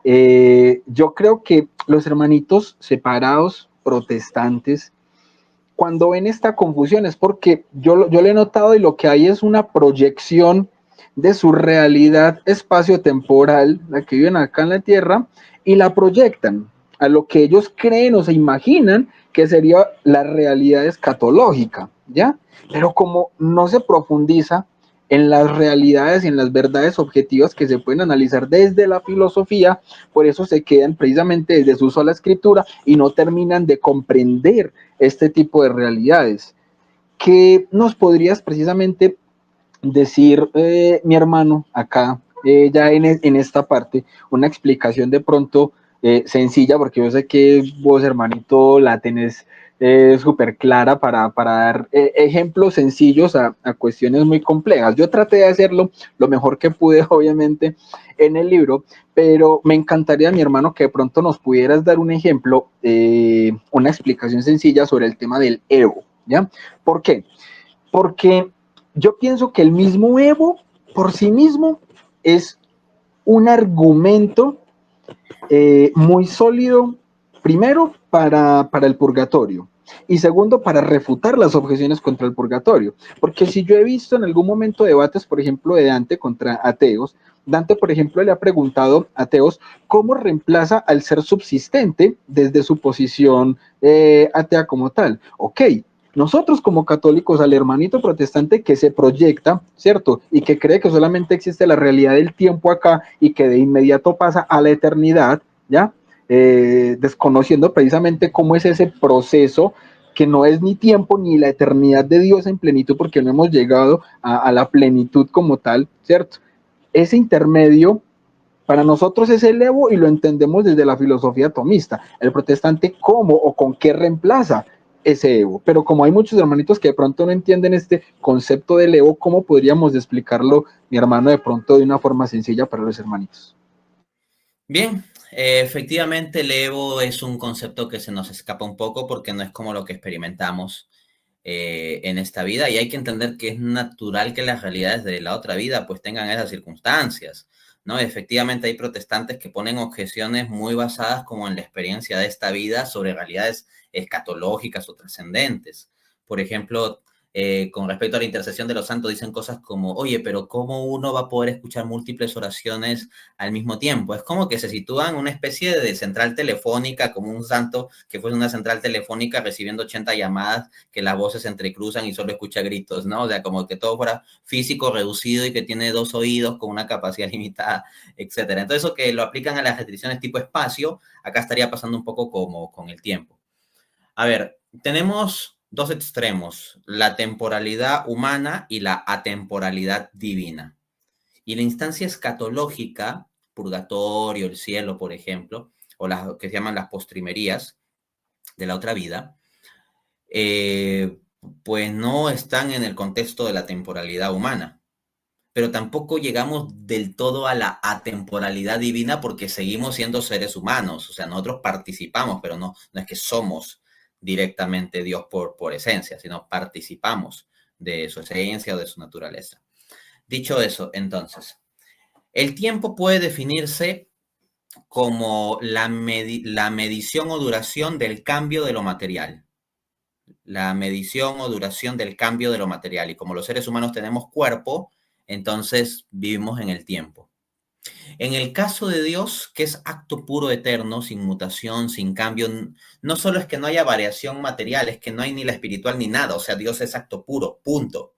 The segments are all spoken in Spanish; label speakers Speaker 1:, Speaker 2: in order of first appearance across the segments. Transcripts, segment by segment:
Speaker 1: Yo creo que los hermanitos separados, protestantes, cuando ven esta confusión es porque yo lo he notado y lo que hay es una proyección de su realidad espacio-temporal, la que viven acá en la Tierra, y la proyectan a lo que ellos creen o se imaginan que sería la realidad escatológica, ¿ya? Pero como no se profundiza en las realidades y en las verdades objetivas que se pueden analizar desde la filosofía, por eso se quedan precisamente desde su sola escritura y no terminan de comprender este tipo de realidades. ¿Qué nos podrías precisamente decir, mi hermano, acá, ya en esta parte, una explicación de pronto sencilla, porque yo sé que vos, hermanito, la tenés súper clara para dar ejemplos sencillos a cuestiones muy complejas. Yo traté de hacerlo lo mejor que pude, obviamente, en el libro, pero me encantaría, mi hermano, que de pronto nos pudieras dar un ejemplo, una explicación sencilla sobre el tema del ego, ¿ya? ¿Por qué? Porque yo pienso que el mismo Evo por sí mismo es un argumento muy sólido, primero para el purgatorio y segundo para refutar las objeciones contra el purgatorio. Porque si yo he visto en algún momento debates, por ejemplo, de Dante contra ateos, Dante, por ejemplo, le ha preguntado a ateos cómo reemplaza al ser subsistente desde su posición atea como tal. Ok, nosotros como católicos al hermanito protestante que se proyecta, ¿cierto? Y que cree que solamente existe la realidad del tiempo acá y que de inmediato pasa a la eternidad, ¿ya? Desconociendo precisamente cómo es ese proceso que no es ni tiempo ni la eternidad de Dios en plenitud porque no hemos llegado a la plenitud como tal, ¿cierto? Ese intermedio para nosotros es el Evo y lo entendemos desde la filosofía tomista. El protestante, ¿cómo o con qué reemplaza ese Evo? Pero como hay muchos hermanitos que de pronto no entienden este concepto del Evo, ¿cómo podríamos explicarlo, mi hermano, de pronto de una forma sencilla para los hermanitos?
Speaker 2: Bien, efectivamente el ego es un concepto que se nos escapa un poco porque no es como lo que experimentamos en esta vida y hay que entender que es natural que las realidades de la otra vida pues tengan esas circunstancias, ¿no? Efectivamente hay protestantes que ponen objeciones muy basadas como en la experiencia de esta vida sobre realidades escatológicas o trascendentes. Por ejemplo, con respecto a la intercesión de los santos dicen cosas como, oye, pero ¿cómo uno va a poder escuchar múltiples oraciones al mismo tiempo? Es como que se sitúan en una especie de central telefónica, como un santo que fuese una central telefónica recibiendo 80 llamadas, que las voces se entrecruzan y solo escucha gritos, ¿no? O sea, como que todo fuera físico, reducido y que tiene 2 oídos con una capacidad limitada, etcétera. Entonces, eso que lo aplican a las restricciones tipo espacio, acá estaría pasando un poco como con el tiempo. A ver, tenemos dos extremos, la temporalidad humana y la atemporalidad divina. Y la instancia escatológica, purgatorio, el cielo, por ejemplo, o las que se llaman las postrimerías de la otra vida, eh, pues no están en el contexto de la temporalidad humana. Pero tampoco llegamos del todo a la atemporalidad divina porque seguimos siendo seres humanos. O sea, nosotros participamos, pero no es que somos directamente Dios por esencia, sino participamos de su esencia o de su naturaleza. Dicho eso, entonces, el tiempo puede definirse como la medición o duración del cambio de lo material. La medición o duración del cambio de lo material. Y como los seres humanos tenemos cuerpo, entonces vivimos en el tiempo. En el caso de Dios, que es acto puro eterno, sin mutación, sin cambio, no solo es que no haya variación material, es que no hay ni la espiritual ni nada. O sea, Dios es acto puro, punto.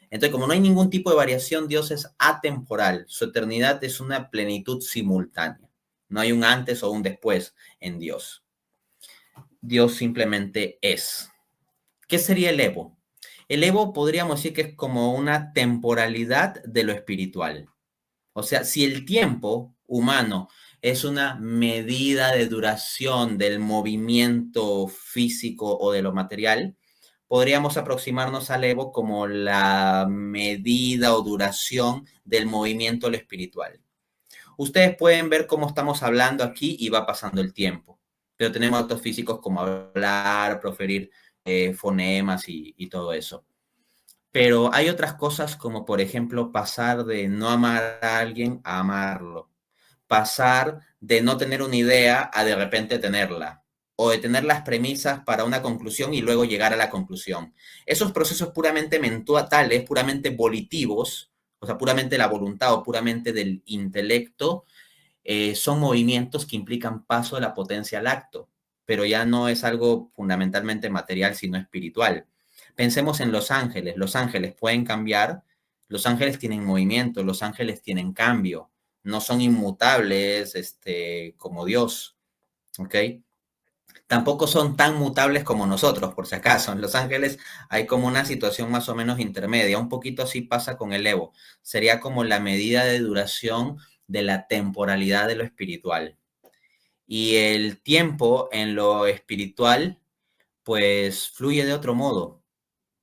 Speaker 2: Entonces, como no hay ningún tipo de variación, Dios es atemporal. Su eternidad es una plenitud simultánea. No hay un antes o un después en Dios. Dios simplemente es. ¿Qué sería el Evo? El Evo podríamos decir que es como una temporalidad de lo espiritual. O sea, si el tiempo humano es una medida de duración del movimiento físico o de lo material, podríamos aproximarnos al Evo como la medida o duración del movimiento lo espiritual. Ustedes pueden ver cómo estamos hablando aquí y va pasando el tiempo, pero tenemos actos físicos como hablar, proferir fonemas y todo eso. Pero hay otras cosas como, por ejemplo, pasar de no amar a alguien a amarlo. Pasar de no tener una idea a de repente tenerla, o de tener las premisas para una conclusión y luego llegar a la conclusión. Esos procesos puramente mentales, puramente volitivos, o sea, puramente la voluntad o puramente del intelecto, son movimientos que implican paso de la potencia al acto, pero ya no es algo fundamentalmente material, sino espiritual. Pensemos en los ángeles pueden cambiar, los ángeles tienen movimiento, los ángeles tienen cambio, no son inmutables como Dios, ¿ok? Tampoco son tan mutables como nosotros, por si acaso. En los ángeles hay como una situación más o menos intermedia, un poquito así pasa con el ego, sería como la medida de duración de la temporalidad de lo espiritual. Y el tiempo en lo espiritual, pues fluye de otro modo.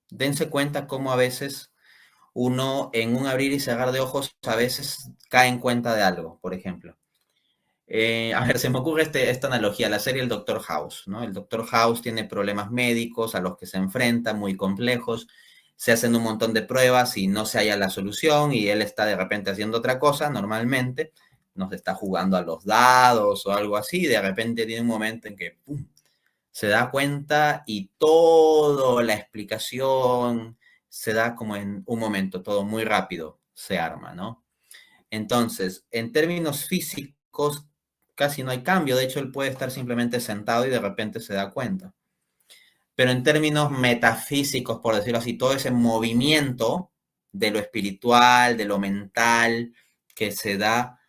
Speaker 2: Dense cuenta cómo a veces uno en un abrir y cerrar de ojos a veces cae en cuenta de algo, por ejemplo. A ver, se me ocurre esta analogía, la serie El Doctor House, ¿no? El Doctor House tiene problemas médicos a los que se enfrenta, muy complejos, se hacen un montón de pruebas y no se halla la solución y él está de repente haciendo otra cosa, normalmente, nos está jugando a los dados o algo así, y de repente tiene un momento en que ¡pum!, se da cuenta y toda la explicación se da como en un momento, todo muy rápido se arma, ¿no? Entonces, en términos físicos, casi no hay cambio. De hecho, él puede estar simplemente sentado y de repente se da cuenta. Pero en términos metafísicos, por decirlo así, todo ese movimiento de lo espiritual, de lo mental que se da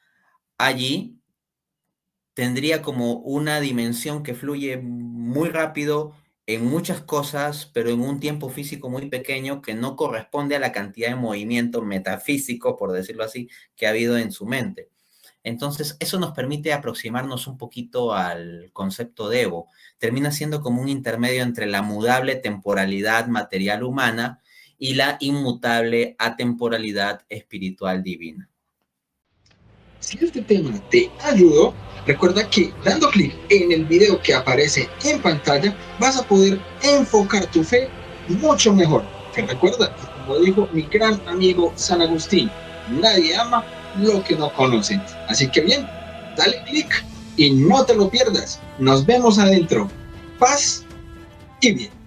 Speaker 2: allí, tendría como una dimensión que fluye muy rápido en muchas cosas, pero en un tiempo físico muy pequeño que no corresponde a la cantidad de movimiento metafísico, por decirlo así, que ha habido en su mente. Entonces, eso nos permite aproximarnos un poquito al concepto de ego. Termina siendo como un intermedio entre la mudable temporalidad material humana y la inmutable atemporalidad espiritual divina.
Speaker 1: Si este tema te ayudó, recuerda que dando clic en el video que aparece en pantalla vas a poder enfocar tu fe mucho mejor. Te recuerda, como dijo mi gran amigo San Agustín, nadie ama lo que no conoce. Así que bien, dale clic y no te lo pierdas. Nos vemos adentro. Paz y bien.